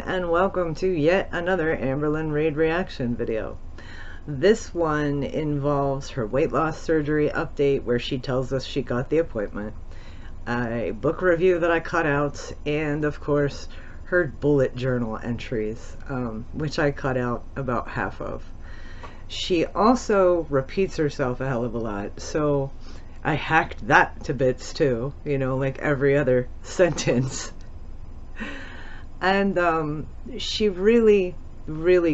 and welcome to yet another Amberlyn Raid reaction video. This one involves her weight loss surgery update where she tells us she got the appointment, a book review that I cut out, and of course her bullet journal entries, which I cut out about half of. She also repeats herself a hell of a lot, so I hacked that to bits too, you know, like every other sentence. And she really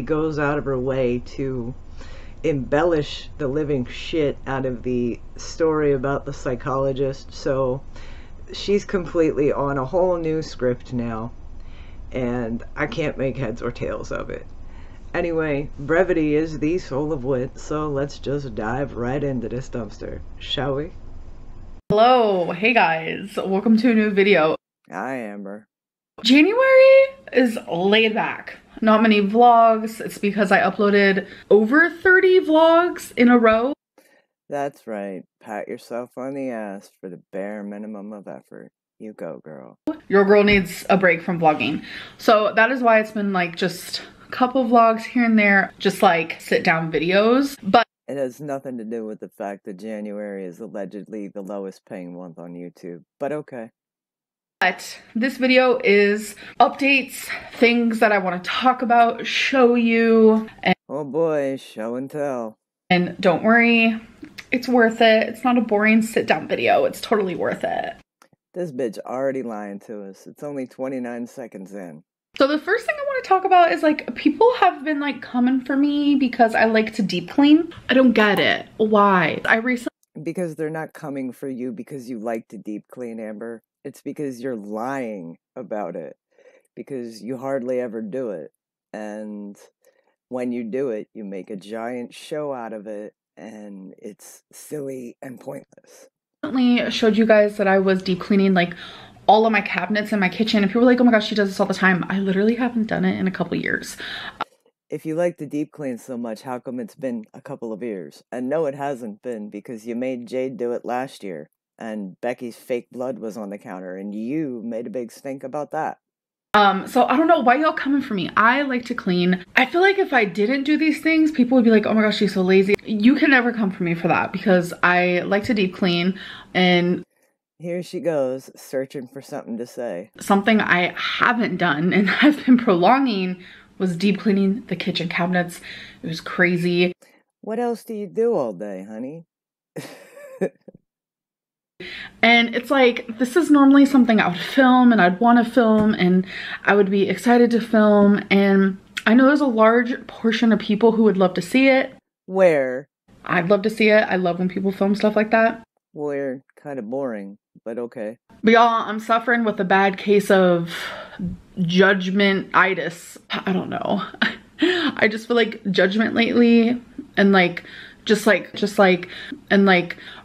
goes out of her way to embellish the living shit out of the story about the psychologist. So she's completely on a whole new script now, and I can't make heads or tails of it. Anyway, brevity is the soul of wit, so let's just dive right into this dumpster, shall we? Hello, hey guys, welcome to a new video. Hi, Amber. January is laid back. Not many vlogs. It's because I uploaded over 30 vlogs in a row. That's right. Pat yourself on the ass for the bare minimum of effort. You go, girl. Your girl needs a break from vlogging. So that is why it's been like just a couple vlogs here and there, just like sit down videos. But it has nothing to do with the fact that January is allegedly the lowest paying month on YouTube, but okay. But this video is updates, things that I want to talk about, show you. And oh boy, show and tell. And don't worry, it's worth it. It's not a boring sit down video. It's totally worth it. This bitch already lying to us. It's only 29 seconds in. So the first thing I want to talk about is like people have been like coming for me because I like to deep clean. I don't get it. Why? Because they're not coming for you because you like to deep clean, Amber. It's because you're lying about it. Because you hardly ever do it. And when you do it, you make a giant show out of it. And it's silly and pointless. I recently showed you guys that I was deep cleaning like all of my cabinets in my kitchen. And people were like, oh my gosh, she does this all the time. I literally haven't done it in a couple years. If you like to deep clean so much, how come it's been a couple of years? And no, it hasn't been, because you made Jade do it last year. And Becky's fake blood was on the counter, and you made a big stink about that. So I don't know why y'all coming for me. I like to clean. I feel like if I didn't do these things, people would be like, oh my gosh, she's so lazy. You can never come for me for that because I like to deep clean. And here she goes, searching for something to say. Something I haven't done and I've been prolonging was deep cleaning the kitchen cabinets. It was crazy. What else do you do all day, honey? And it's like, this is normally something I would film and I'd want to film and I would be excited to film. And I know there's a large portion of people who would love to see it. Where? I'd love to see it. I love when people film stuff like that. Well, you're kind of boring, but okay. But y'all, I'm suffering with a bad case of judgment-itis. I don't know. I just feel like judgment lately and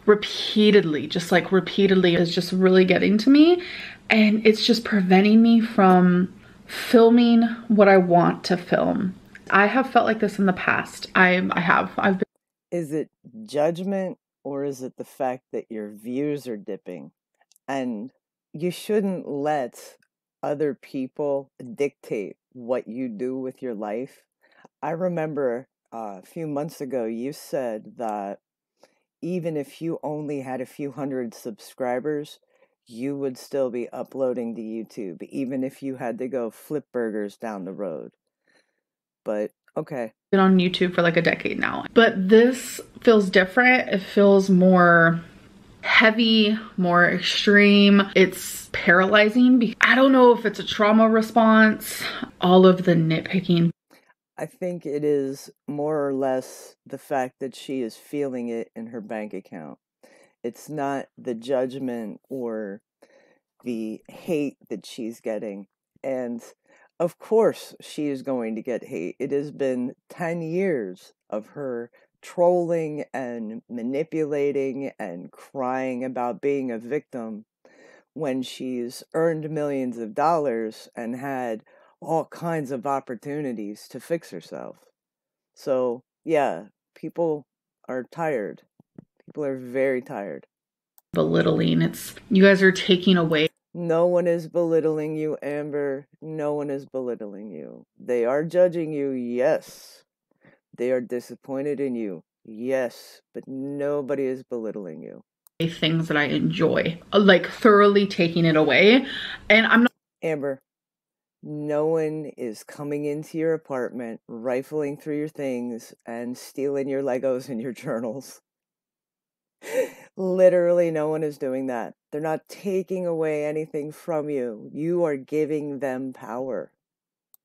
repeatedly is just really getting to me, and it's just preventing me from filming what I want to film. I have felt like this in the past. I've been. Is it judgment or is it the fact that your views are dipping? And you shouldn't let other people dictate what you do with your life. I remember a few months ago you said that even if you only had a few hundred subscribers, you would still be uploading to YouTube, even if you had to go flip burgers down the road. But okay. Been on YouTube for like a decade now. But this feels different. It feels more heavy, more extreme. It's paralyzing. I don't know if it's a trauma response, all of the nitpicking. I think it is more or less the fact that she is feeling it in her bank account. It's not the judgment or the hate that she's getting. And of course she is going to get hate. It has been 10 years of her trolling and manipulating and crying about being a victim when she's earned millions of dollars and had all kinds of opportunities to fix herself. So yeah, people are tired. People are very tired. Belittling. It's, you guys are taking away. No one is belittling you, Amber. No one is belittling you. They are judging you, yes. They are disappointed in you, yes. But nobody is belittling you. Things that I enjoy, like thoroughly taking it away. And I'm not. Amber, no one is coming into your apartment, rifling through your things, and stealing your Legos and your journals. Literally, no one is doing that. They're not taking away anything from you. You are giving them power.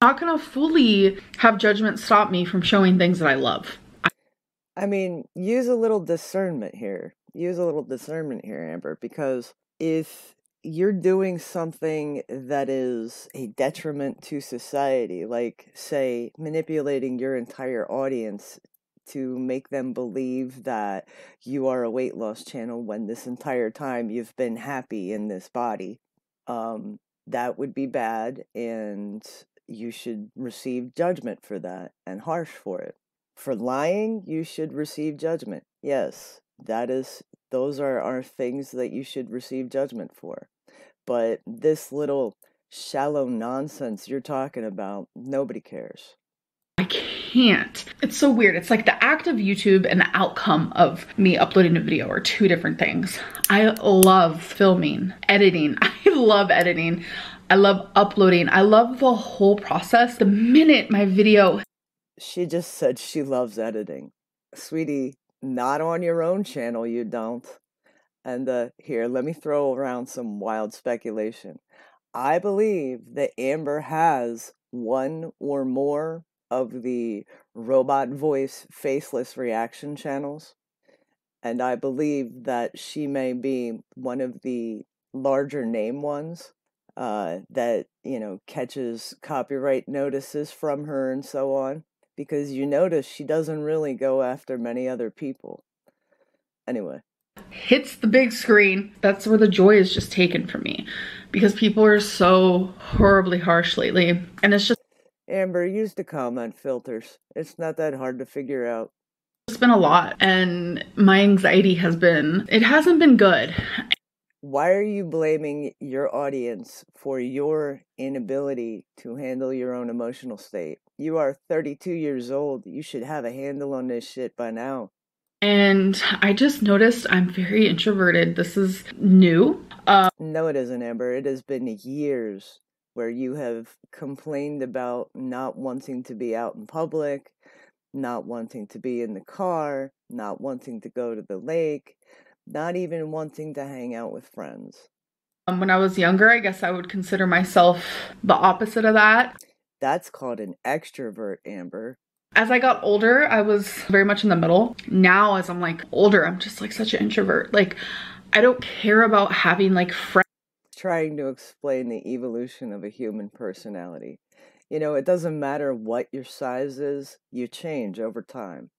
Not gonna fully have judgment stop me from showing things that I love. I mean, use a little discernment here. Use a little discernment here, Amber, because if you're doing something that is a detriment to society, like, say, manipulating your entire audience to make them believe that you are a weight loss channel when this entire time you've been happy in this body, that would be bad, and you should receive judgment for that and harsh for it. For lying, you should receive judgment. Yes, those are things that you should receive judgment for. But this little shallow nonsense you're talking about, nobody cares. I can't. It's so weird. It's like the act of YouTube and the outcome of me uploading a video are two different things. I love filming, editing. I love editing. I love uploading. I love the whole process. The minute my video... She just said she loves editing. Sweetie, not on your own channel, you don't. And here, let me throw around some wild speculation. I believe that Amber has one or more of the robot voice faceless reaction channels. And I believe that she may be one of the larger name ones that, catches copyright notices from her and so on. Because you notice she doesn't really go after many other people. Anyway. Hits the big screen, that's where the joy is just taken from me. Because people are so horribly harsh lately. And it's just... Amber, use the comment filters. It's not that hard to figure out. It's been a lot. And my anxiety it hasn't been good. Why are you blaming your audience for your inability to handle your own emotional state? You are 32 years old. You should have a handle on this shit by now. And I just noticed I'm very introverted. This is new. No, it isn't, Amber. It has been years where you have complained about not wanting to be out in public, not wanting to be in the car, not wanting to go to the lake, not even wanting to hang out with friends. When I was younger, I guess I would consider myself the opposite of that. That's called an extrovert, Amber. As I got older, I was very much in the middle. Now, as I'm like older, I'm just like such an introvert. Like, I don't care about having like friends. Trying to explain the evolution of a human personality. It doesn't matter what your size is, you change over time.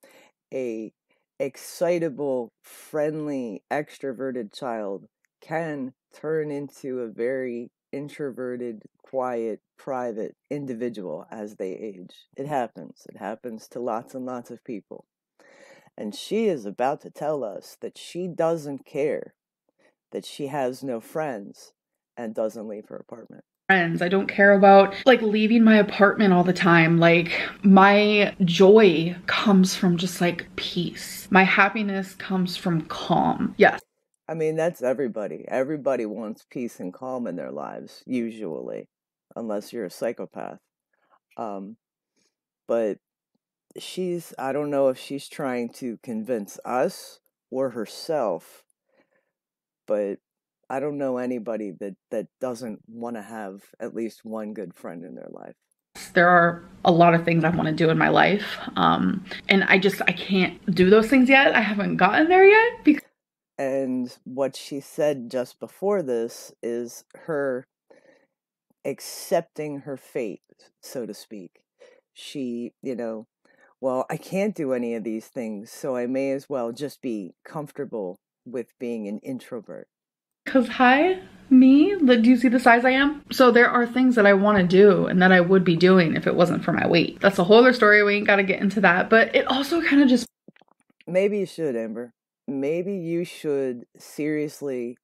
A excitable, friendly, extroverted child can turn into a very introverted, quiet, private individual as they age. It happens. It happens to lots and lots of people. And she is about to tell us that she doesn't care, that she has no friends, and doesn't leave her apartment. Friends. I don't care about like leaving my apartment all the time. Like my joy comes from just like peace. My happiness comes from calm. Yes. I mean, that's everybody. Everybody wants peace and calm in their lives, usually, unless you're a psychopath. But I don't know if she's trying to convince us or herself, but I don't know anybody that doesn't want to have at least one good friend in their life. There are a lot of things I want to do in my life. And I can't do those things yet. I haven't gotten there yet. And what she said just before this is her accepting her fate, so to speak. She, well, I can't do any of these things, so I may as well just be comfortable with being an introvert. Because hi, me, do you see the size I am? So there are things that I want to do and that I would be doing if it wasn't for my weight. That's a whole other story. We ain't got to get into that. But it also kind of just... Maybe you should, Amber. Maybe you should seriously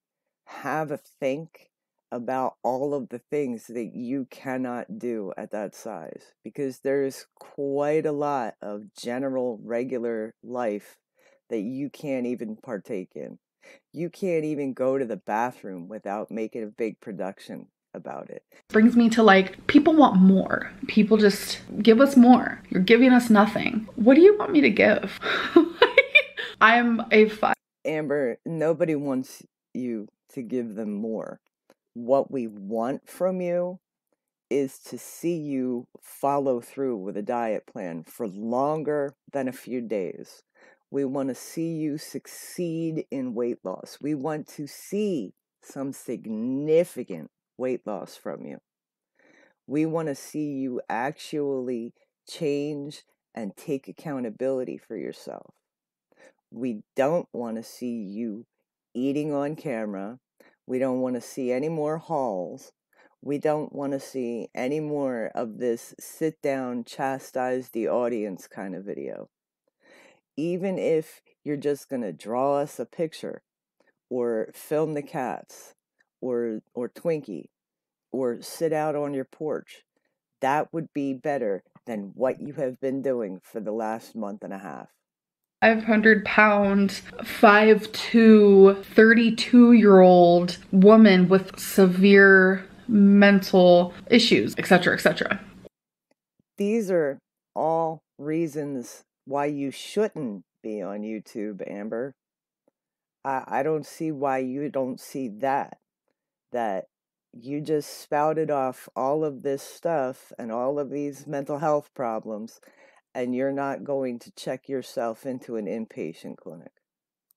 have a think about all of the things that you cannot do at that size, because there's quite a lot of general regular life that you can't even partake in. You can't even go to the bathroom without making a big production about it. Brings me to like, people want more. People just give us more. You're giving us nothing. What do you want me to give? I'm a Amber, nobody wants you to give them more. What we want from you is to see you follow through with a diet plan for longer than a few days. We want to see you succeed in weight loss. We want to see some significant weight loss from you. We want to see you actually change and take accountability for yourself. We don't want to see you eating on camera. We don't want to see any more hauls. We don't want to see any more of this sit down, chastise the audience kind of video. Even if you're just going to draw us a picture or film the cats or Twinkie or sit out on your porch, that would be better than what you have been doing for the last month and a half. 500-pound, 5'2", 32-year-old woman with severe mental issues, etc., etc. These are all reasons why you shouldn't be on YouTube, Amber. I don't see why you don't see that you just spouted off all of this stuff and all of these mental health problems, and you're not going to check yourself into an inpatient clinic.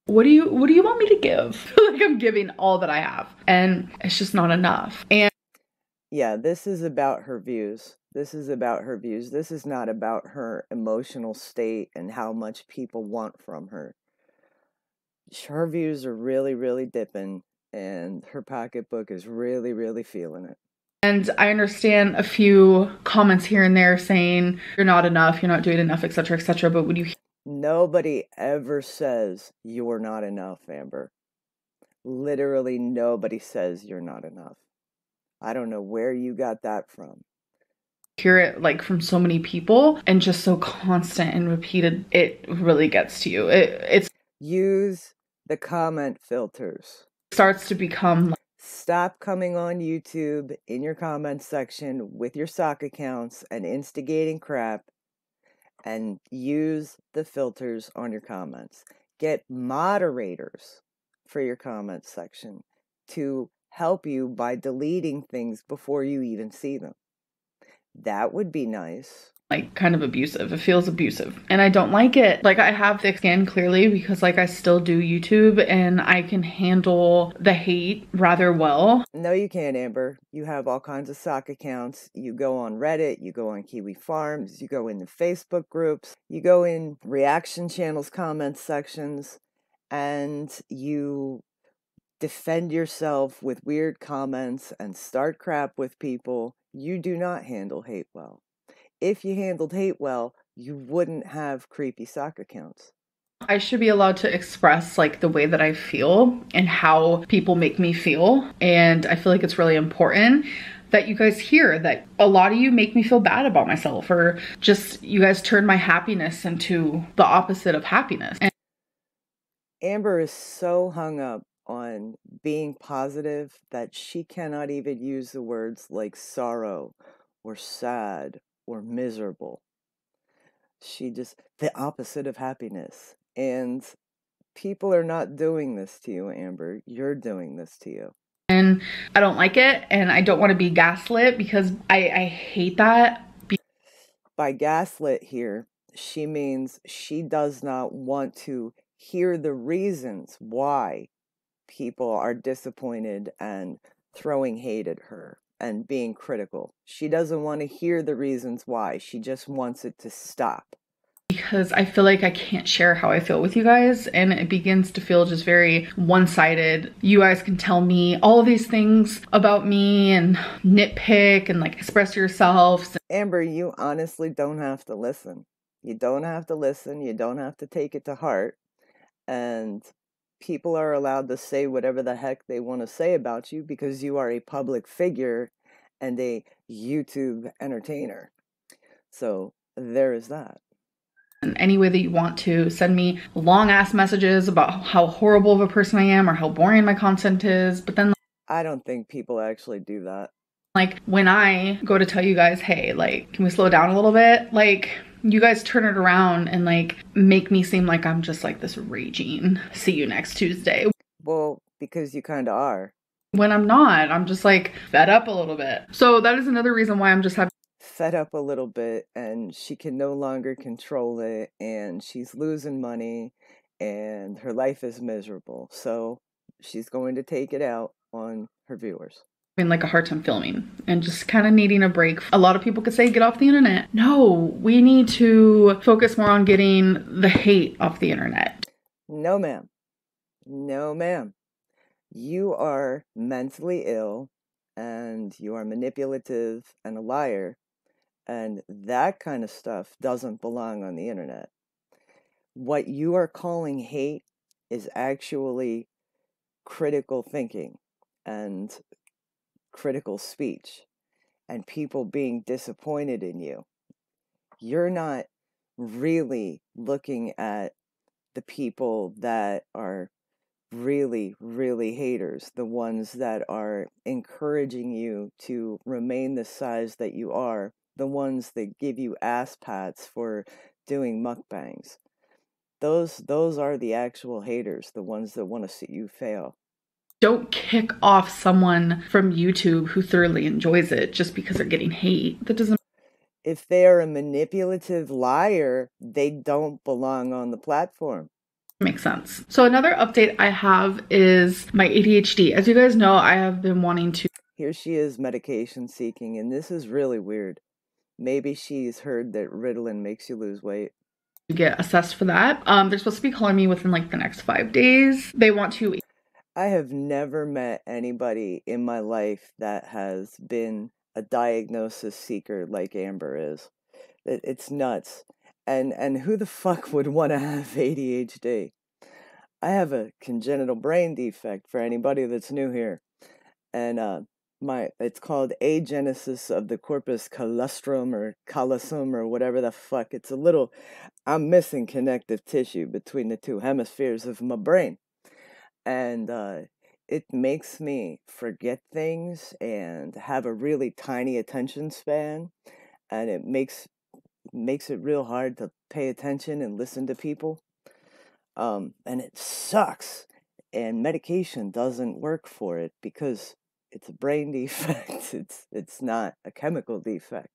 What do you want me to give? Like, I'm giving all that I have, and it's just not enough. And yeah, this is about her views. This is about her views. This is not about her emotional state and how much people want from her. Her views are really, really dipping, and her pocketbook is really, really feeling it. And I understand a few comments here and there saying you're not enough, you're not doing enough, etc., etc. But would you? Nobody ever says you're not enough, Amber. Literally nobody says you're not enough. I don't know where you got that from. Hear it like from so many people and just so constant and repeated, it really gets to you. It's use the comment filters. Starts to become like, stop coming on YouTube in your comment section with your sock accounts and instigating crap, and use the filters on your comments. Get moderators for your comment section to help you by deleting things before you even see them. That would be nice. Like, kind of abusive. It feels abusive and I don't like it. Like, I have thick skin clearly because like I still do YouTube and I can handle the hate rather well. No, you can't, Amber. You have all kinds of sock accounts. You go on Reddit, you go on Kiwi Farms, you go in the Facebook groups, you go in reaction channels, comment sections, and you defend yourself with weird comments and start crap with people. You do not handle hate well. If you handled hate well, you wouldn't have creepy sock accounts. I should be allowed to express like the way that I feel and how people make me feel. And I feel like it's really important that you guys hear that a lot of you make me feel bad about myself, or just you guys turn my happiness into the opposite of happiness. And Amber is so hung up on being positive that she cannot even use the words like sorrow or sad or miserable. She just, the opposite of happiness. And people are not doing this to you, Amber. You're doing this to you. And I don't like it, and I don't want to be gaslit because I hate that. By gaslit here, she means she does not want to hear the reasons why people are disappointed and throwing hate at her and being critical. She doesn't want to hear the reasons why. She just wants it to stop. Because I feel like I can't share how I feel with you guys, and it begins to feel just very one-sided. You guys can tell me all of these things about me and nitpick and like express yourselves. Amber, you honestly don't have to listen. You don't have to listen. You don't have to take it to heart. And people are allowed to say whatever the heck they want to say about you because you are a public figure and a YouTube entertainer. So there is that. In any way that you want to send me long ass messages about how horrible of a person I am or how boring my content is. But then I don't think people actually do that. like when I go to tell you guys, hey, like, can we slow down a little bit? Like, you guys turn it around and like make me seem like I'm just like this raging, see you next Tuesday. Well, because you kind of are. When I'm not, I'm just like fed up a little bit. So that is another reason why I'm just having Fed up a little bit, and she can no longer control it, and she's losing money, and her life is miserable. So she's going to take it out on her viewers. like a hard time filming and just kind of needing a break. A lot of people could say get off the internet. No, we need to focus more on getting the hate off the internet. No, ma'am. No, ma'am. You are mentally ill, and you are manipulative and a liar, and that kind of stuff doesn't belong on the internet. What you are calling hate is actually critical thinking and critical speech and people being disappointed in you. You're not really looking at the people that are really, really haters, the ones that are encouraging you to remain the size that you are, the ones that give you ass pats for doing mukbangs. Those are the actual haters, the ones that want to see you fail. Don't kick off someone from YouTube who thoroughly enjoys it just because they're getting hate. That doesn't If they are a manipulative liar, they don't belong on the platform. make sense. So another update I have is my ADHD. As you guys know, I have been wanting to. Here she is medication seeking, and this is really weird. Maybe she's heard that Ritalin makes you lose weight. Get assessed for that. They're supposed to be calling me within like the next 5 days. They want to. I have never met anybody in my life that has been a diagnosis seeker like Amber is. It's nuts. And who the fuck would want to have ADHD? I have a congenital brain defect for anybody that's new here. And it's called agenesis of the corpus callosum or callosum or whatever the fuck. I'm missing connective tissue between the two hemispheres of my brain. And it makes me forget things and have a really tiny attention span, and it makes it real hard to pay attention and listen to people. And it sucks. And medication doesn't work for it because it's a brain defect. It's not a chemical defect.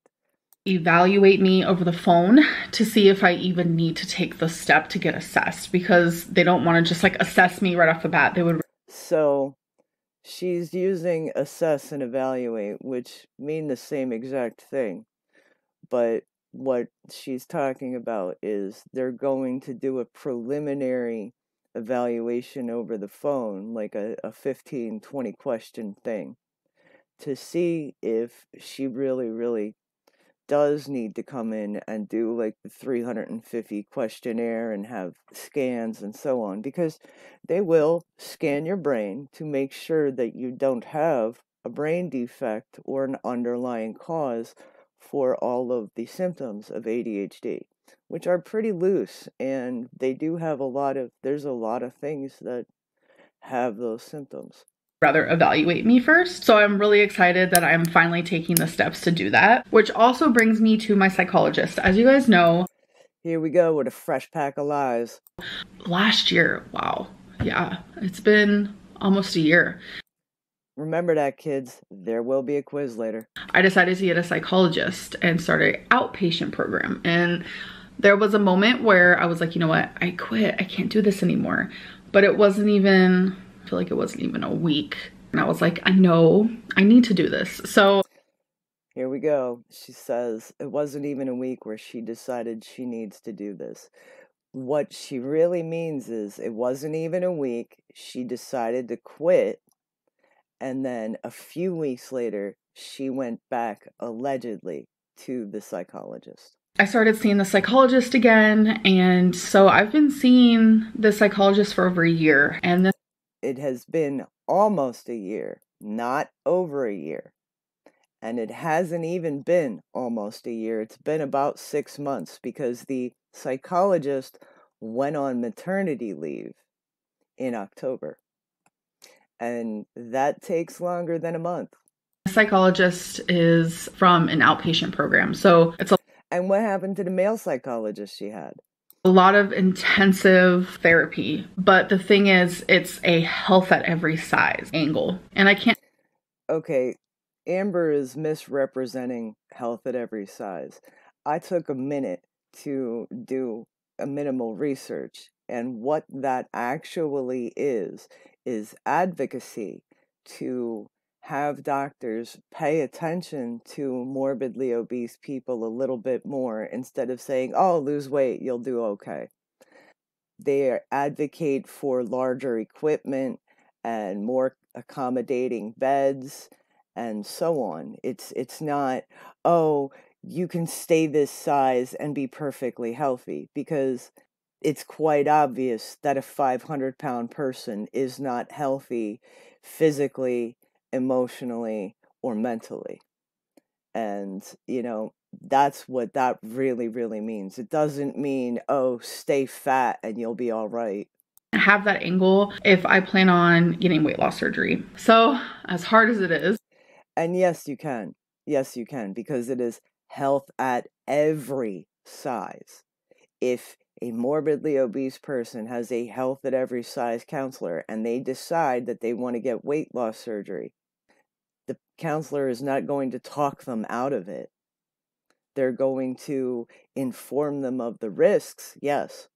Evaluate me over the phone to see if I even need to take the step to get assessed, because they don't want to just like assess me right off the bat. They would. So she's using assess and evaluate, which mean the same exact thing. But what she's talking about is they're going to do a preliminary evaluation over the phone, like a 15, 20 question thing, to see if she really, really does need to come in and do like the 350 questionnaire and have scans and so on, because they will scan your brain to make sure that you don't have a brain defect or an underlying cause for all of the symptoms of ADHD, which are pretty loose, and they do have there's a lot of things that have those symptoms. Rather evaluate me first. So I'm really excited that I'm finally taking the steps to do that, which also brings me to my psychologist. As you guys know, here we go with a fresh pack of lies. Last year, wow, yeah, it's been almost a year. Remember that, kids. There will be a quiz later. I decided to get a psychologist and start an outpatient program. And there was a moment where I was like, you know what? I quit. I can't do this anymore. But I feel like it wasn't even a week. And I was like, I know I need to do this. So here we go. She says it wasn't even a week where she decided she needs to do this. What she really means is it wasn't even a week. She decided to quit. And then a few weeks later, she went back allegedly to the psychologist. I started seeing the psychologist again, and so I've been seeing the psychologist for over a year, and this It has been almost a year, not over a year. And it hasn't even been almost a year. It's been about 6 months because the psychologist went on maternity leave in October. And that takes longer than a month. psychologist is from an outpatient program, so it's And what happened to the male psychologist she had? a lot of intensive therapy. But the thing is, it's a health at every size angle, and I can't. Okay, Amber is misrepresenting health at every size. I took a minute to do a minimal research, and what that actually is advocacy to have doctors pay attention to morbidly obese people a little bit more instead of saying, oh, lose weight, you'll do okay. They advocate for larger equipment and more accommodating beds and so on. It's not, oh, you can stay this size and be perfectly healthy, because it's quite obvious that a 500-pound person is not healthy physically, emotionally, or mentally. And, that's what that really, really means. It doesn't mean, oh, stay fat and you'll be all right. Have that angle if I plan on getting weight loss surgery. So, as hard as it is, And yes, you can. Yes, you can, because it is health at every size. If a morbidly obese person has a health at every size counselor and they decide that they want to get weight loss surgery, the counselor is not going to talk them out of it. They're going to inform them of the risks, yes,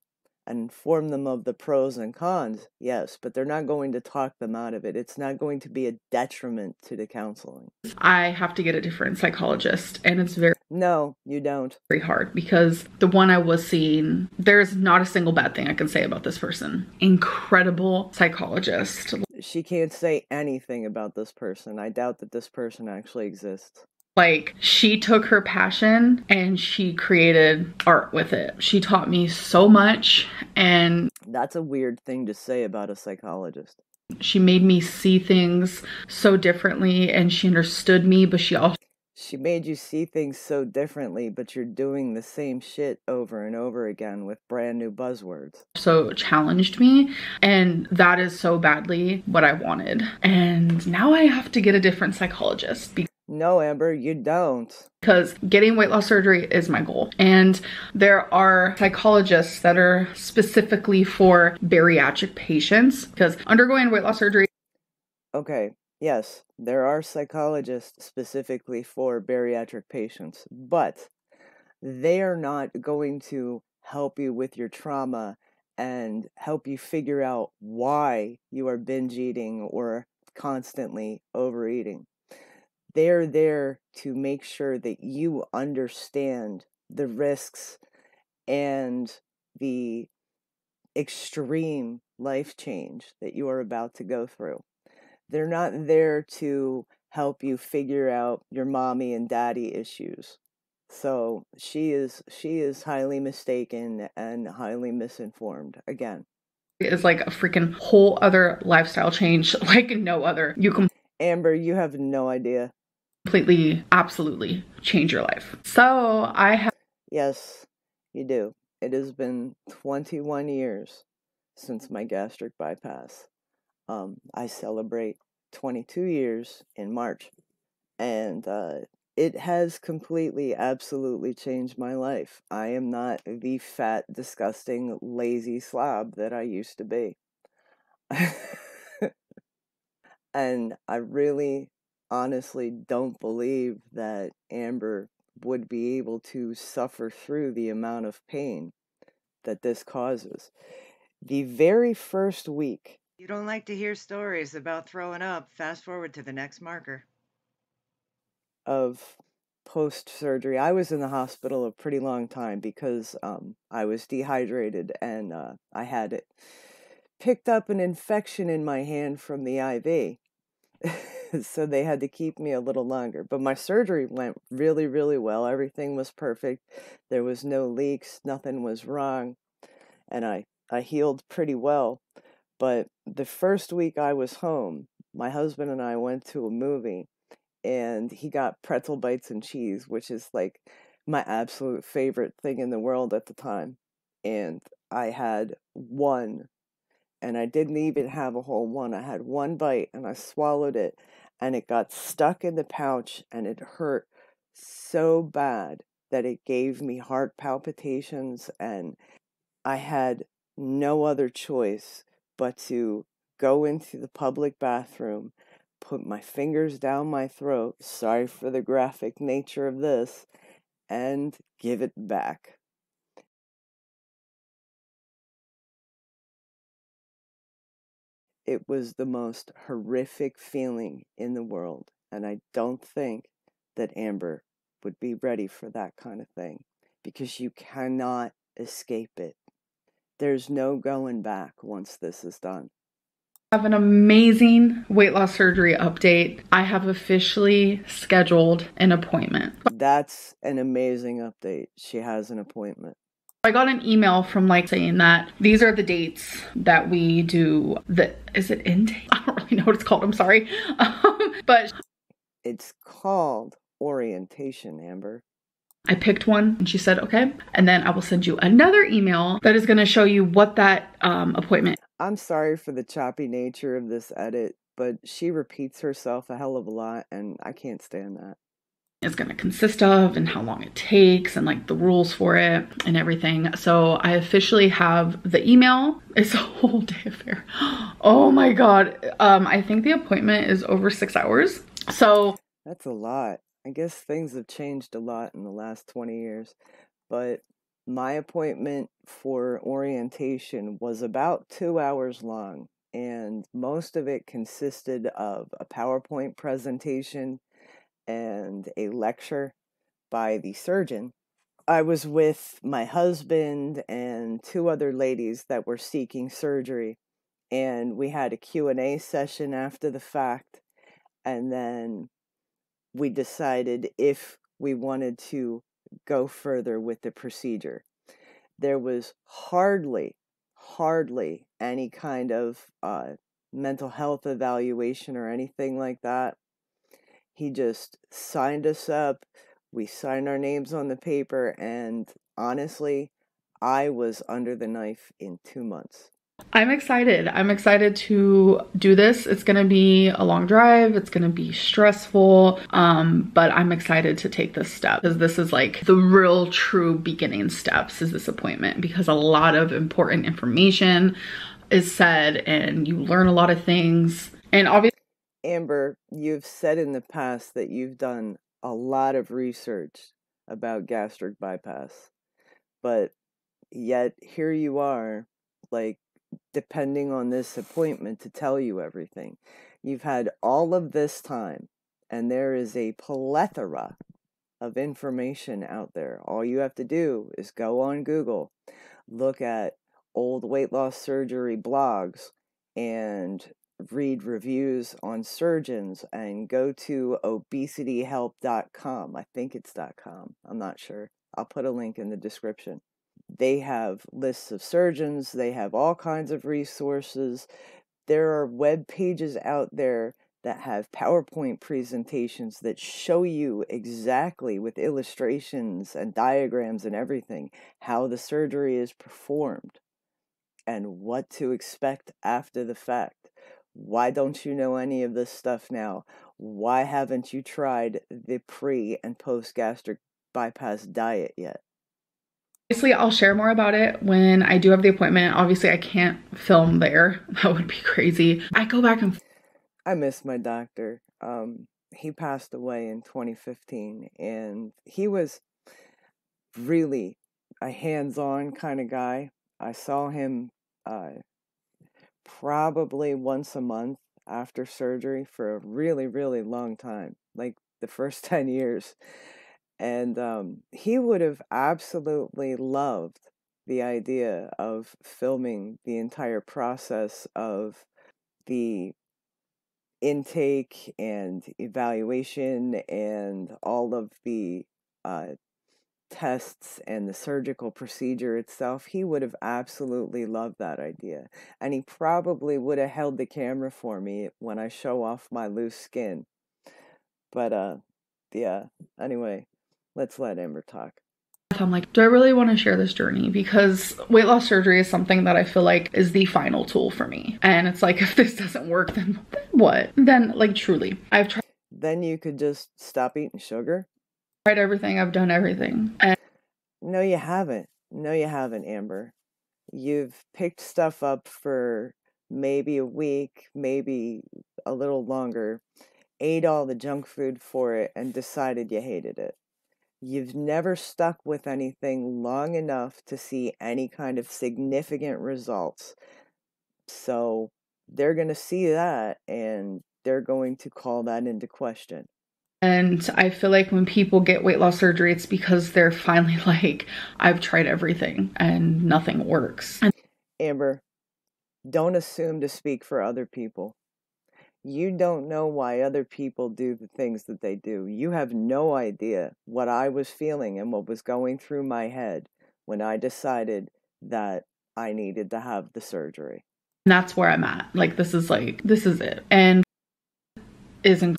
and inform them of the pros and cons, yes, but they're not going to talk them out of it. It's not going to be a detriment to the counseling. I have to get a different psychologist, and it's very No, you don't. very hard because the one I was seeing, there's not a single bad thing I can say about this person. Incredible psychologist. She can't say anything about this person. I doubt that this person actually exists. Like, she took her passion and she created art with it. She taught me so much, and That's a weird thing to say about a psychologist. she made me see things so differently, and she understood me, but She made you see things so differently, but you're doing the same shit over and over again with brand new buzzwords. also challenged me, and that is so badly what I wanted. And now I have to get a different psychologist No, Amber, you don't. because getting weight loss surgery is my goal. And there are psychologists that are specifically for bariatric patients, because undergoing weight loss surgery. Okay, yes, there are psychologists specifically for bariatric patients, but they are not going to help you with your trauma and help you figure out why you are binge eating or constantly overeating. They're there to make sure that you understand the risks and the extreme life change that you are about to go through. They're not there to help you figure out your mommy and daddy issues. So she is highly mistaken and highly misinformed again. Is like a freaking whole other lifestyle change, like no other. You Amber, you have no idea. completely, absolutely change your life. So I have. Yes, you do. It has been 21 years since my gastric bypass. I celebrate 22 years in March, and it has completely, absolutely changed my life. I am not the fat, disgusting, lazy slob that I used to be. And I really, honestly don't believe that Amber would be able to suffer through the amount of pain that this causes. The very first week. You don't like to hear stories about throwing up. Fast forward to the next marker. Of post-surgery, I was in the hospital a pretty long time because I was dehydrated and I had picked up an infection in my hand from the IV. So they had to keep me a little longer. But my surgery went really, really well. Everything was perfect. There was no leaks, nothing was wrong, and I healed pretty well. But the first week I was home, my husband and I went to a movie, and he got pretzel bites and cheese, which is like my absolute favorite thing in the world at the time. And I had one, and I didn't even have a whole one. I had one bite and I swallowed it, and it got stuck in the pouch, and it hurt so bad that it gave me heart palpitations, and I had no other choice but to go into the public bathroom, put my fingers down my throat, sorry for the graphic nature of this, and give it back. It was the most horrific feeling in the world, and I don't think that Amber would be ready for that kind of thing, because you cannot escape it. There's no going back once this is done. I have an amazing weight loss surgery update. I have officially scheduled an appointment. That's an amazing update. She has an appointment. I got an email from saying that these are the dates that we do is it intake? I don't really know what it's called. I'm sorry. But it's called orientation, Amber. I picked one and she said, okay. And then I will send you another email that is going to show you what that appointment. I'm sorry for the choppy nature of this edit, but she repeats herself a hell of a lot, and I can't stand that. Is going to consist of, and how long it takes, and the rules for it and everything. So I officially have the email. It's a whole day affair. Oh my God. I think the appointment is over 6 hours. So that's a lot. I guess things have changed a lot in the last 20 years, but my appointment for orientation was about 2 hours long, and most of it consisted of a PowerPoint presentation and a lecture by the surgeon. I was with my husband and 2 other ladies that were seeking surgery, and we had a Q&A session after the fact, and then we decided if we wanted to go further with the procedure. There was hardly any kind of mental health evaluation or anything like that. He just signed us up. We signed our names on the paper, and honestly, I was under the knife in 2 months. I'm excited. I'm excited to do this. It's going to be a long drive. It's going to be stressful. But I'm excited to take this step, because this is the real true beginning steps, is this appointment, because a lot of important information is said and you learn a lot of things. And obviously, Amber, you've said in the past that you've done a lot of research about gastric bypass, but yet here you are, depending on this appointment to tell you everything. You've had all of this time, and there is a plethora of information out there. All you have to do is go on Google, look at old weight loss surgery blogs, and read reviews on surgeons, and go to obesityhelp.com. I think it's .com. I'm not sure. I'll put a link in the description. They have lists of surgeons. They have all kinds of resources. There are web pages out there that have PowerPoint presentations that show you exactly, with illustrations and diagrams and everything, how the surgery is performed and what to expect after the fact. Why don't you know any of this stuff now? Why haven't you tried the pre and post gastric bypass diet yet? obviously, I'll share more about it when I do have the appointment. Obviously, I can't film there. That would be crazy. I go back and I miss my doctor. He passed away in 2015, and he was really a hands-on kind of guy. I saw him probably once a month after surgery for a really, really long time, like the first 10 years. And he would have absolutely loved the idea of filming the entire process of the intake and evaluation and all of the tests and the surgical procedure itself, he would have absolutely loved that idea. And he probably would have held the camera for me when I show off my loose skin. But yeah, anyway, let's let Amber talk. I'm like, do I really want to share this journey? Because weight loss surgery is something that I feel like is the final tool for me. And it's like, if this doesn't work, then what? Then, like, truly, I've tried. Then you could just stop eating sugar? Tried everything. I've done everything. And no, you haven't. No, you haven't, Amber. You've picked stuff up for maybe a week, maybe a little longer, ate all the junk food for it, and decided you hated it. You've never stuck with anything long enough to see any kind of significant results. So they're going to see that, and they're going to call that into question. And I feel like when people get weight loss surgery, it's because they're finally like, I've tried everything and nothing works. Amber, don't assume to speak for other people. You don't know why other people do the things that they do. You have no idea what I was feeling and what was going through my head when I decided that I needed to have the surgery. And that's where I'm at. Like, this is it. And isn't.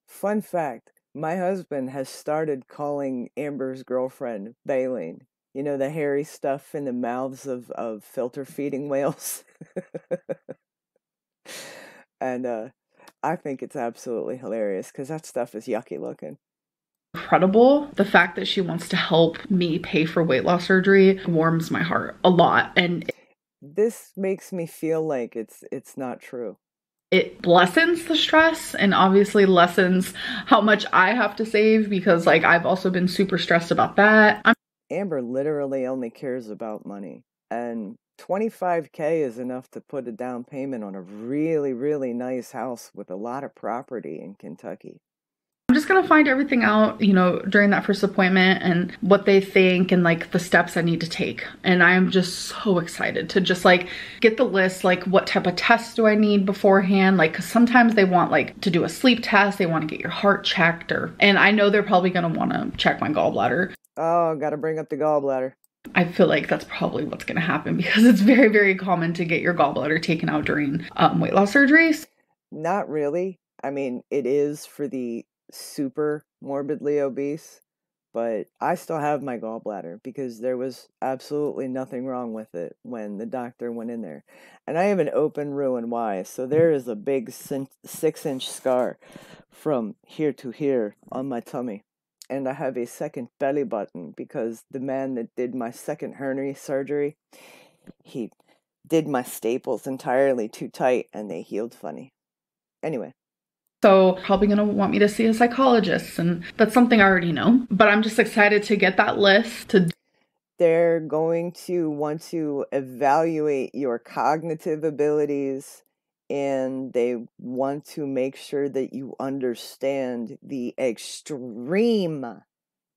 Fun fact, my husband has started calling Amber's girlfriend Baleen. You know, the hairy stuff in the mouths of filter feeding whales. And I think it's absolutely hilarious because that stuff is yucky looking. Incredible. The fact that she wants to help me pay for weight loss surgery warms my heart a lot. And this makes me feel like it's not true. It lessens the stress and obviously lessens how much I have to save, because like I've also been super stressed about that. Amber literally only cares about money, and $25K is enough to put a down payment on a really, really nice house with a lot of property in Kentucky. I'm just gonna find everything out, you know, during that first appointment and what they think and like the steps I need to take. And I am just so excited to just like get the list, like what type of tests do I need beforehand? Like, cause sometimes they want like to do a sleep test, they want to get your heart checked, and I know they're probably gonna want to check my gallbladder. Oh, gotta bring up the gallbladder. I feel like that's probably what's gonna happen because it's very, very common to get your gallbladder taken out during weight loss surgeries. Not really. I mean, it is for the super morbidly obese, but I still have my gallbladder because there was absolutely nothing wrong with it when the doctor went in there. And I have an open Roux-en-Y, so there is a big 6-inch scar from here to here on my tummy. And I have a second belly button because the man that did my second hernia surgery, he did my staples entirely too tight and they healed funny. Anyway. So probably gonna want me to see a psychologist, and that's something I already know, but I'm just excited to get that list. They're going to want to evaluate your cognitive abilities, and they want to make sure that you understand the extreme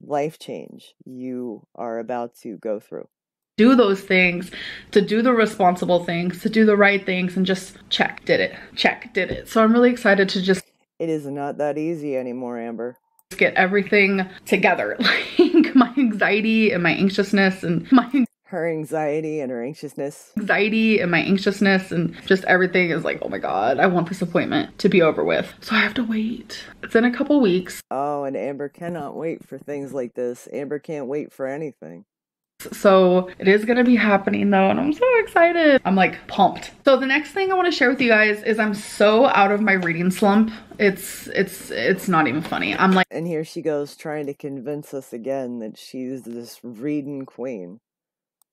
life change you are about to go through. Do those things, to do the responsible things, to do the right things, and just check, did it. So I'm really excited to just. It is not that easy anymore, Amber. Get everything together, like my anxiety and my anxiousness and her anxiety and her anxiousness. Anxiety and my anxiousness and just everything is like, oh my God, I want this appointment to be over with. So I have to wait. It's in a couple weeks. Oh, and Amber cannot wait for things like this. Amber can't wait for anything. So it is going to be happening though, and I'm so excited. I'm like pumped. So the next thing I want to share with you guys is I'm so out of my reading slump. It's not even funny. I'm like, and here she goes trying to convince us again that she's this reading queen.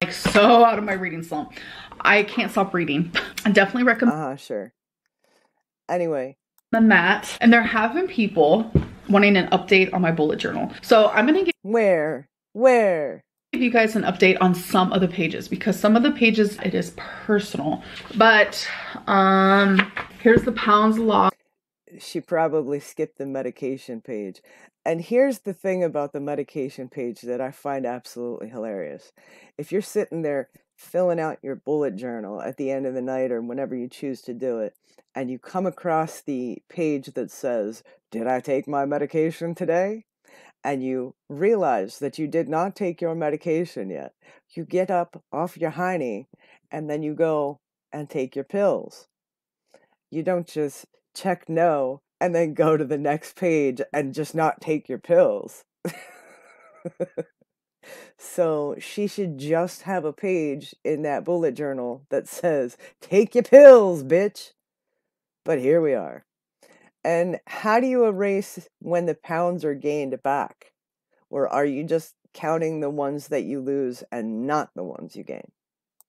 Like so out of my reading slump. I can't stop reading. I definitely recommend. Sure. Anyway. That, and there have been people wanting an update on my bullet journal. So I'm gonna give. Where? Give you guys an update on some of the pages, because some of the pages it is personal, but here's the pounds lost. she probably skipped the medication page. And here's the thing about the medication page that I find absolutely hilarious. If you're sitting there filling out your bullet journal at the end of the night or whenever you choose to do it, and you come across the page that says, "Did I take my medication today?" and you realize that you did not take your medication yet, you get up off your hiney and then you go and take your pills. You don't just check no and then go to the next page and just not take your pills. So she should just have a page in that bullet journal that says, "Take your pills, bitch." But here we are. And how do you erase when the pounds are gained back? Or are you just counting the ones that you lose and not the ones you gain?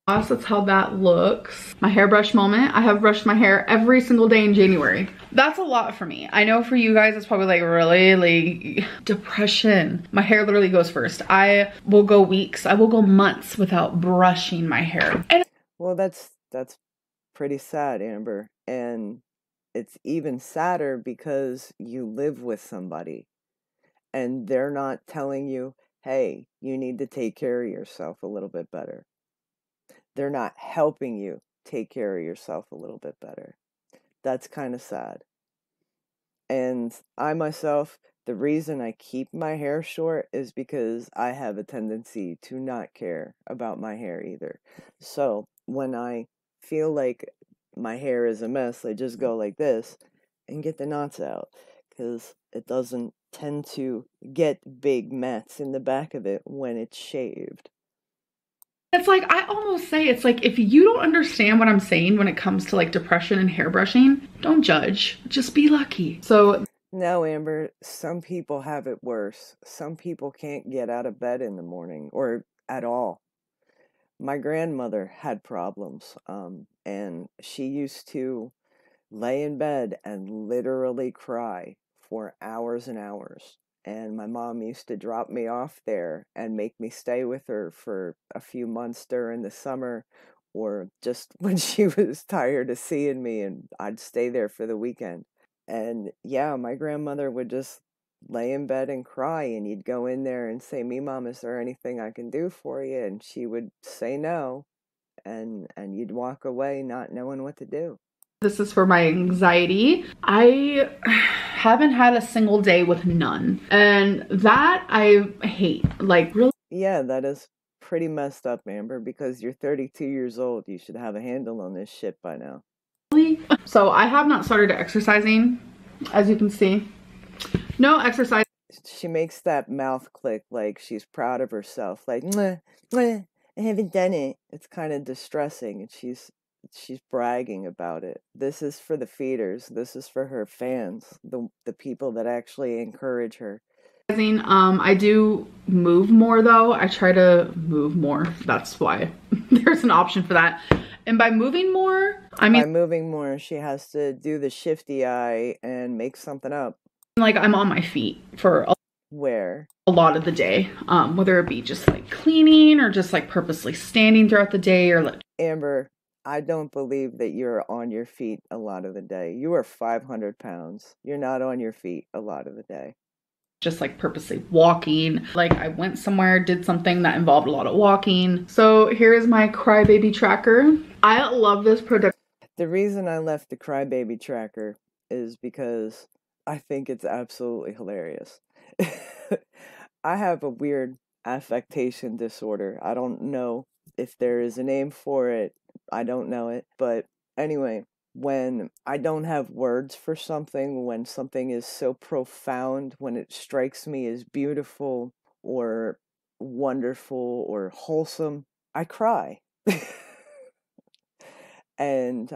That's how that looks. My hairbrush moment. I have brushed my hair every single day in January. That's a lot for me. I know for you guys it's probably like really like depression. My hair literally goes first. I will go weeks, I will go months without brushing my hair. And well, that's pretty sad, Amber. And it's even sadder because you live with somebody and they're not telling you, "Hey, you need to take care of yourself a little bit better." They're not helping you take care of yourself a little bit better. That's kind of sad. And I myself, the reason I keep my hair short is because I have a tendency to not care about my hair either. So when I feel like my hair is a mess, I just go like this and get the knots out because it doesn't tend to get big mats in the back of it when it's shaved. it's like, I almost say, it's like, if you don't understand what I'm saying when it comes to like depression and hairbrushing, don't judge, just be lucky. So No, Amber, some people have it worse. Some people can't get out of bed in the morning or at all. My grandmother had problems, and she used to lay in bed and literally cry for hours and hours. And my mom used to drop me off there and make me stay with her for a few months during the summer or just when she was tired of seeing me, and I'd stay there for the weekend. And yeah, my grandmother would just lay in bed and cry, and you'd go in there and say, "Me, Mom, is there anything I can do for you?" And she would say no, and you'd walk away not knowing what to do. this is for my anxiety. I haven't had a single day with none. And that I hate. Like, really? Yeah, that is pretty messed up, Amber, because you're 32 years old. You should have a handle on this shit by now. So I have not started exercising, as you can see. No exercise. She makes that mouth click like she's proud of herself, like, "Mwah, mwah, I haven't done it." It's kind of distressing, and she's bragging about it. This is for the feeders. This is for her fans, the people that actually encourage her. I do move more though. I try to move more. That's why there's an option for that. And by moving more, I mean, by moving more, she has to do the shifty eye and make something up. like, I'm on my feet for Where? a lot of the day, whether it be just like cleaning or just like purposely standing throughout the day or like. Amber, I don't believe that you're on your feet a lot of the day. You are 500 pounds. You're not on your feet a lot of the day. Just like purposely walking. Like, I went somewhere, did something that involved a lot of walking. So here is my crybaby tracker. I love this product. The reason I left the crybaby tracker is because I think it's absolutely hilarious. I have a weird affectation disorder. I don't know if there is a name for it. I don't know it. But anyway, when I don't have words for something, when something is so profound, when it strikes me as beautiful or wonderful or wholesome, I cry. And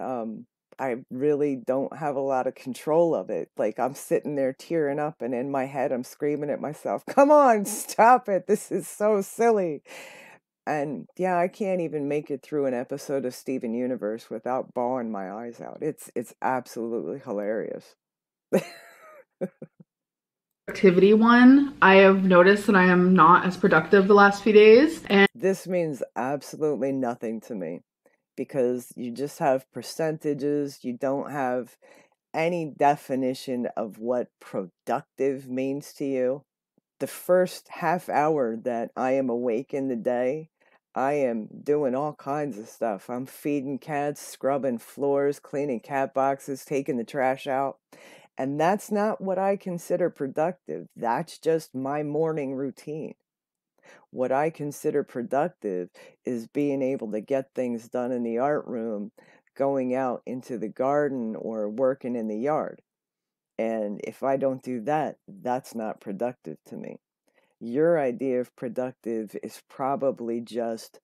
I really don't have a lot of control of it. Like, I'm sitting there tearing up, and in my head I'm screaming at myself, "Come on, stop it, this is so silly." And yeah, I can't even make it through an episode of Steven Universe without bawling my eyes out. It's absolutely hilarious. Activity one, I have noticed that I am not as productive the last few days. And This means absolutely nothing to me because you just have percentages. You don't have any definition of what productive means to you, the first half hour that I am awake in the day, I am doing all kinds of stuff. I'm feeding cats, scrubbing floors, cleaning cat boxes, taking the trash out. And that's not what I consider productive. That's just my morning routine. What I consider productive is being able to get things done in the art room, going out into the garden, or working in the yard. And if I don't do that, that's not productive to me. Your idea of productive is probably just,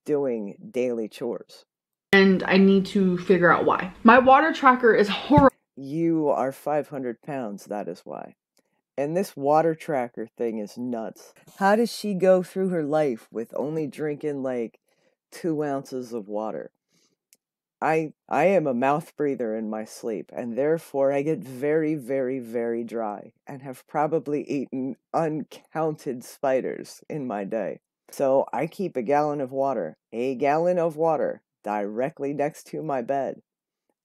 doing daily chores. And I need to figure out why. My water tracker is horrible. You are 500 pounds, that is why. And this water tracker thing is nuts. How does she go through her life with only drinking like 2 ounces of water? I am a mouth breather in my sleep, and therefore I get very, very, very dry and have probably eaten uncounted spiders in my day. So I keep a gallon of water directly next to my bed.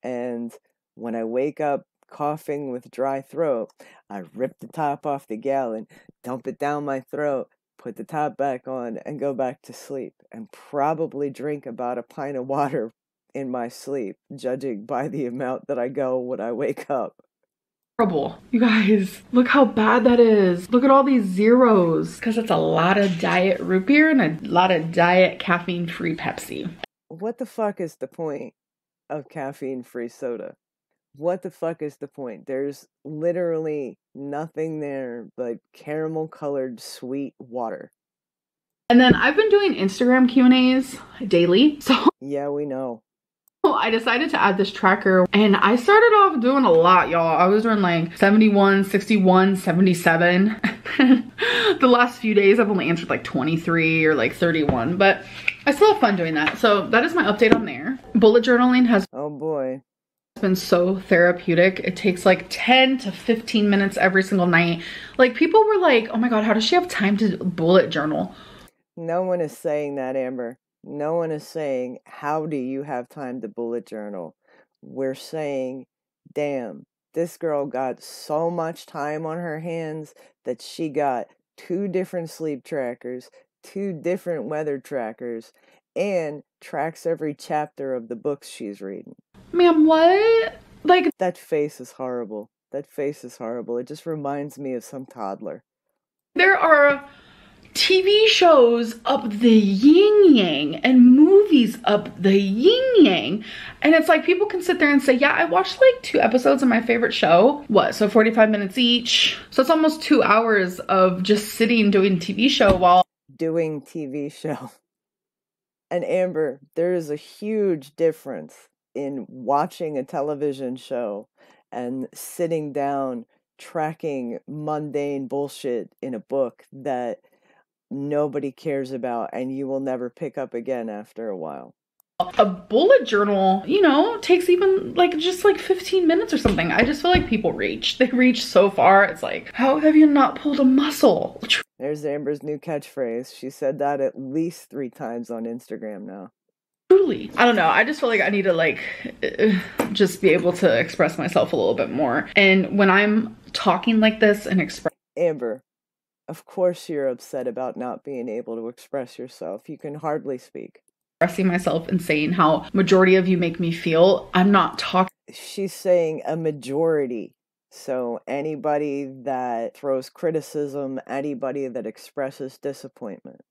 And when I wake up coughing with dry throat, I rip the top off the gallon, dump it down my throat, put the top back on, and go back to sleep, and probably drink about a pint of water in my sleep, judging by the amount that I go when I wake up. Horrible. You guys, look how bad that is. Look at all these zeros. Because it's a lot of diet root beer and a lot of diet caffeine-free Pepsi. What the fuck is the point of caffeine-free soda? What the fuck is the point? There's literally nothing there but caramel-colored sweet water. And then I've been doing Instagram Q&As daily. So yeah, we know. I decided to add this tracker, and I started off doing a lot, y'all. I was doing like 71, 61, 77. The last few days I've only answered like 23 or like 31, but I still have fun doing that. So that is my update on there. Bullet journaling has been so therapeutic. It takes like 10 to 15 minutes every single night. Like, people were like, oh my God, how does she have time to bullet journal? No one is saying that, Amber. No one is saying, how do you have time to bullet journal? We're saying, damn, this girl got so much time on her hands that she got 2 different sleep trackers, 2 different weather trackers, and tracks every chapter of the books she's reading. Ma'am, what? Like, that face is horrible. That face is horrible. It just reminds me of some toddler. There are TV shows up the yin yang and movies up the yin yang, and it's like people can sit there and say, yeah, I watched like 2 episodes of my favorite show. What, so 45 minutes each, so it's almost 2 hours of just sitting doing TV show while doing TV show. And Amber, there is a huge difference in watching a television show and sitting down tracking mundane bullshit in a book that nobody cares about and you will never pick up again after a while. A bullet journal, takes even like just like 15 minutes or something. I just feel like people they reach so far. It's like, how have you not pulled a muscle? There's Amber's new catchphrase. She said that at least 3 times on Instagram now. Truly. I don't know. I just feel like I need to like just be able to express myself a little bit more. And when I'm talking like this and Amber, of course you're upset about not being able to express yourself. You can hardly speak. Expressing myself and saying how majority of you make me feel, I'm not talking. She's saying a majority. So anybody that throws criticism, anybody that expresses disappointment,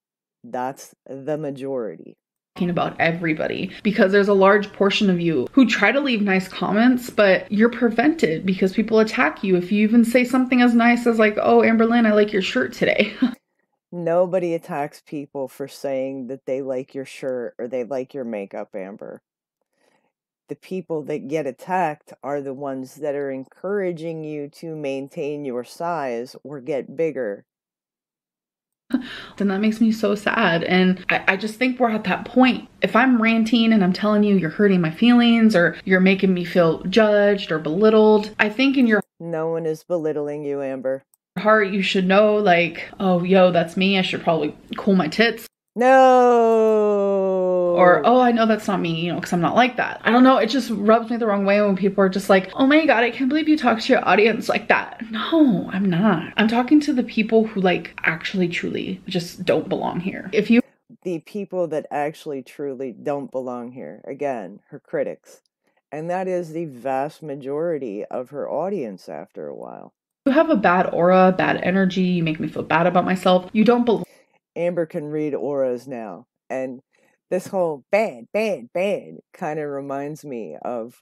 that's the majority. About everybody, because there's a large portion of you who try to leave nice comments, but you're prevented because people attack you if you even say something as nice as like, oh, Amberlynn, I like your shirt today. Nobody attacks people for saying that they like your shirt or they like your makeup, Amber. The people that get attacked are the ones that are encouraging you to maintain your size or get bigger. Then that makes me so sad. And I just think we're at that point. If I'm ranting and I'm telling you you're hurting my feelings or you're making me feel judged or belittled, I think in your no one is belittling you, Amber. Heart, you should know like, oh, yo, that's me. I should probably cool my tits. No. Or, oh, I know that's not me, you know, because I'm not like that. I don't know. It just rubs me the wrong way when people are just like, oh my God, I can't believe you talk to your audience like that. No, I'm not. I'm talking to the people who like actually truly just don't belong here. If you The people that actually truly don't belong here, again, her critics. And that is the vast majority of her audience after a while. have a bad aura, bad energy, you make me feel bad about myself, you don't belong. Amber can read auras now. And this whole bad kind of reminds me of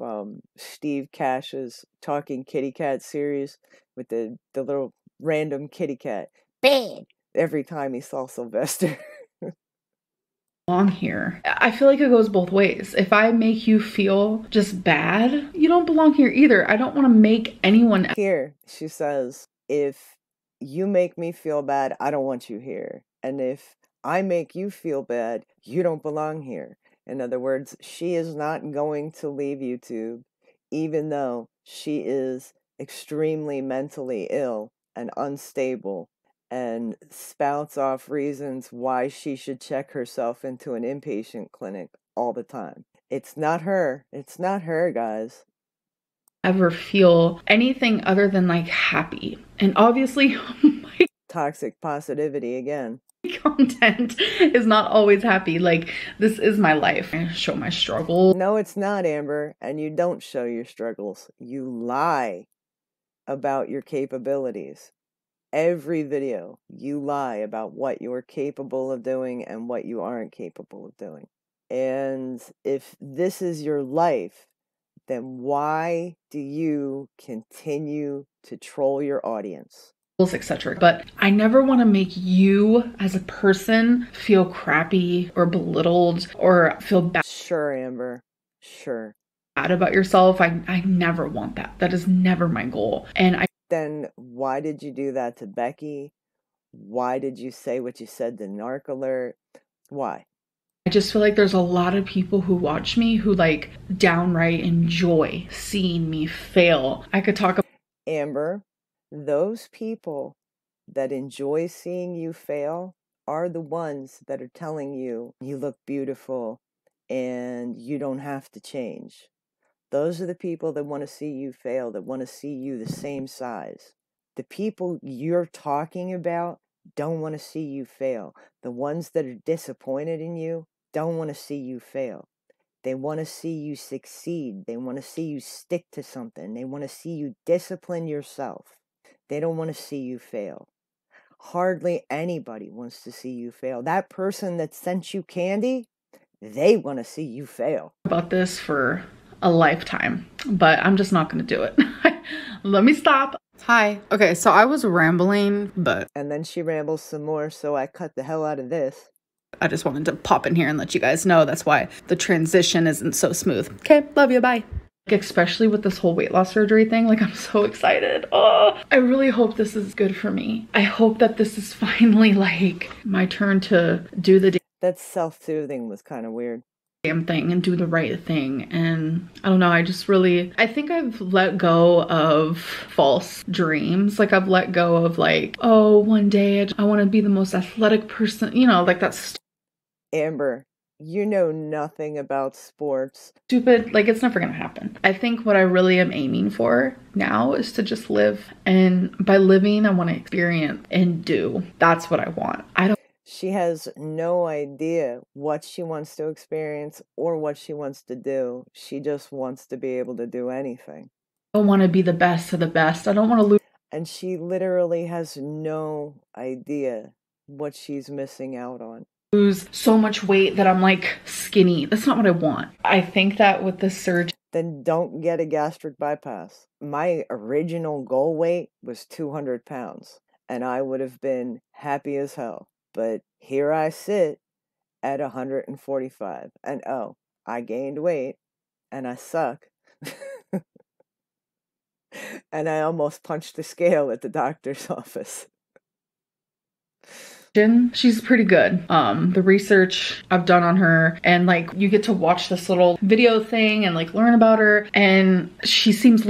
Steve Cash's Talking Kitty Cat series with the little random kitty cat. Bad! Every time he saw Sylvester. Here. I feel like it goes both ways. If I make you feel just bad, you don't belong here either. I don't want to make anyone here. She says, if you make me feel bad, I don't want you here. And if I make you feel bad, you don't belong here. In other words, she is not going to leave YouTube, even though she is extremely mentally ill and unstable, and spouts off reasons why she should check herself into an inpatient clinic all the time. It's not her. It's not her, guys. Ever feel anything other than like happy. And obviously, my toxic positivity again. Content is not always happy. Like, this is my life. I show my struggles. No, it's not, Amber. And you don't show your struggles. You lie about your capabilities. Every video, you lie about what you're capable of doing and what you aren't capable of doing. And if this is your life, then why do you continue to troll your audience? Etc. But I never want to make you as a person feel crappy or belittled or feel bad. Sure, Amber. Sure. Bad about yourself. I never want that. That is never my goal. And then why did you do that to Becky? Why did you say what you said to Narc Alert? Why? I just feel like there's a lot of people who watch me who like downright enjoy seeing me fail. I could talk about Amber, those people that enjoy seeing you fail are the ones that are telling you you look beautiful and you don't have to change. Those are the people that want to see you fail, that want to see you the same size. The people you're talking about don't want to see you fail. The ones that are disappointed in you don't want to see you fail. They want to see you succeed. They want to see you stick to something. They want to see you discipline yourself. They don't want to see you fail. Hardly anybody wants to see you fail. That person that sent you candy, they want to see you fail. About this for a lifetime, but I'm just not going to do it. Let me stop. Hi. Okay, so I was rambling, but... And then she rambles some more, so I cut the hell out of this. I just wanted to pop in here and let you guys know that's why the transition isn't so smooth. Okay, love you, bye. Especially with this whole weight loss surgery thing, like I'm so excited. Oh, I really hope this is good for me. I hope that this is finally like my turn to do the that self-soothing was kind of weird. Damn thing and do the right thing. And I don't know, I think I've let go of false dreams. Like I've let go of like, oh, one day I want to be the most athletic person, you know, like that's Amber, you know nothing about sports. Stupid, like it's never gonna happen. I think what I really am aiming for now is to just live, and by living I want to experience and do. That's what I want. She has no idea what she wants to experience or what she wants to do. She just wants to be able to do anything. I don't want to be the best of the best. I don't want to lose. And she literally has no idea what she's missing out on. Lose so much weight that I'm like skinny. That's not what I want. I think that with the surgery. Then don't get a gastric bypass. My original goal weight was 200 pounds and I would have been happy as hell. But here I sit at 145 and oh, I gained weight and I suck. And I almost punched the scale at the doctor's office. She's pretty good. The research I've done on her, and like you get to watch this little video thing and like learn about her, and she seems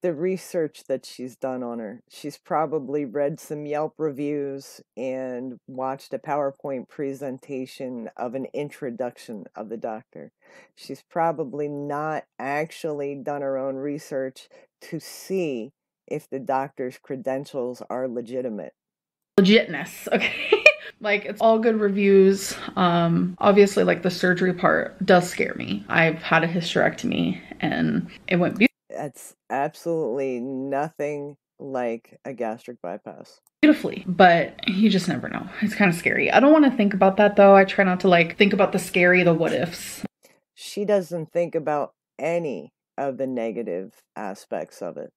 the research that she's done on her. She's probably read some Yelp reviews and watched a PowerPoint presentation of an introduction of the doctor. She's probably not actually done her own research to see if the doctor's credentials are legitimate. Legitness, okay? Like, it's all good reviews. Obviously, like, the surgery part does scare me. I've had a hysterectomy and it went That's absolutely nothing like a gastric bypass. beautifully, but you just never know. It's kind of scary. I don't want to think about that though. I try not to like think about the scary, the what ifs. She doesn't think about any of the negative aspects of it.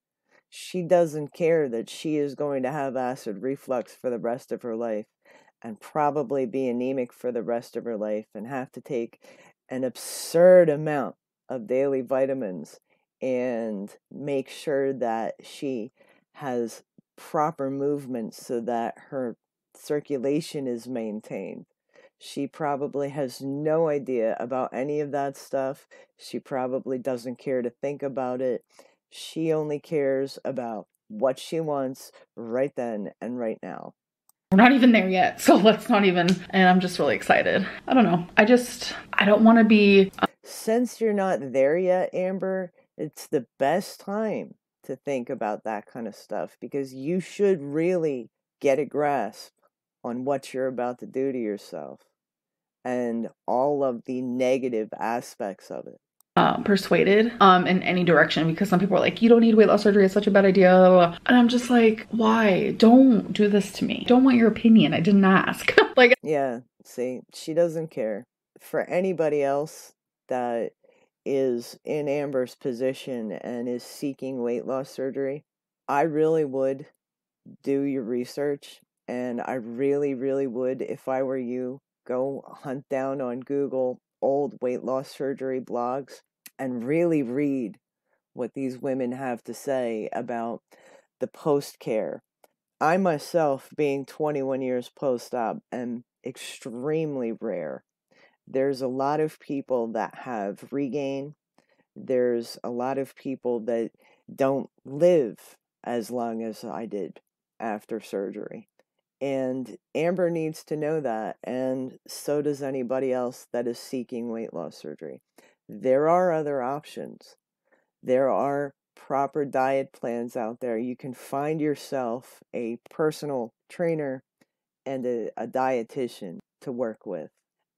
She doesn't care that she is going to have acid reflux for the rest of her life and probably be anemic for the rest of her life and have to take an absurd amount of daily vitamins and make sure that she has proper movement so that her circulation is maintained. She probably has no idea about any of that stuff. She probably doesn't care to think about it. She only cares about what she wants right then and right now. We're not even there yet, so let's not even, and I'm just really excited. I don't know. I don't want to be. Since you're not there yet, Amber, it's the best time to think about that kind of stuff because you should really get a grasp on what you're about to do to yourself and all of the negative aspects of it. Persuaded in any direction, because some people are like, you don't need weight loss surgery, it's such a bad idea, and I'm just like, why? Don't do this to me. Don't want your opinion. I didn't ask. Like, yeah, see, she doesn't care. For anybody else that is in Amber's position and is seeking weight loss surgery, I really would do your research, and I really would, if I were you, go hunt down on Google old weight loss surgery blogs and really read what these women have to say about the post-care. I myself, being 21 years post-op, am extremely rare. There's a lot of people that have regain. There's a lot of people that don't live as long as I did after surgery. And Amber needs to know that, and so does anybody else that is seeking weight loss surgery. There are other options. There are proper diet plans out there. You can find yourself a personal trainer and a dietitian to work with.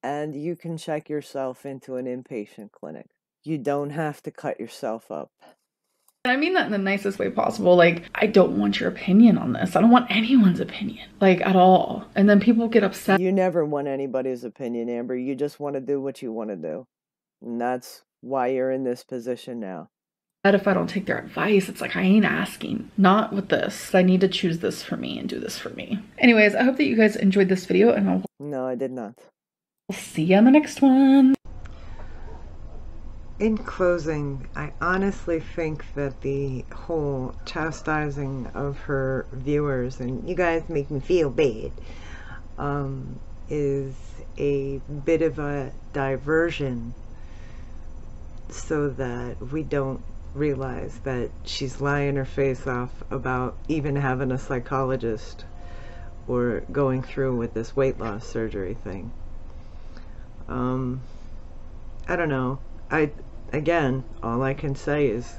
And you can check yourself into an inpatient clinic. You don't have to cut yourself up. and I mean that in the nicest way possible. Like, I don't want your opinion on this. I don't want anyone's opinion, like, at all. And then people get upset. You never want anybody's opinion, Amber. You just want to do what you want to do. And that's why you're in this position now. But if I don't take their advice, it's like, I ain't asking. Not with this. I need to choose this for me and do this for me. Anyways, I hope that you guys enjoyed this video, and No, I did not. I'll see you on the next one. In closing, I honestly think that the whole chastising of her viewers, and you guys make me feel bad, is a bit of a diversion so that we don't realize that she's lying her face off about even having a psychologist or going through with this weight loss surgery thing. I don't know. Again, all I can say is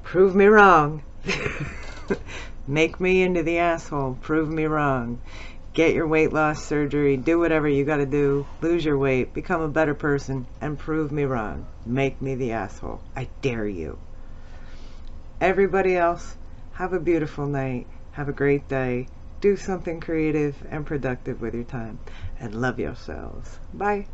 prove me wrong. Make me into the asshole. Prove me wrong. Get your weight loss surgery. Do whatever you gotta do. Lose your weight. Become a better person. And prove me wrong. Make me the asshole. I dare you. Everybody else, have a beautiful night. Have a great day. Do something creative and productive with your time. And love yourselves. Bye.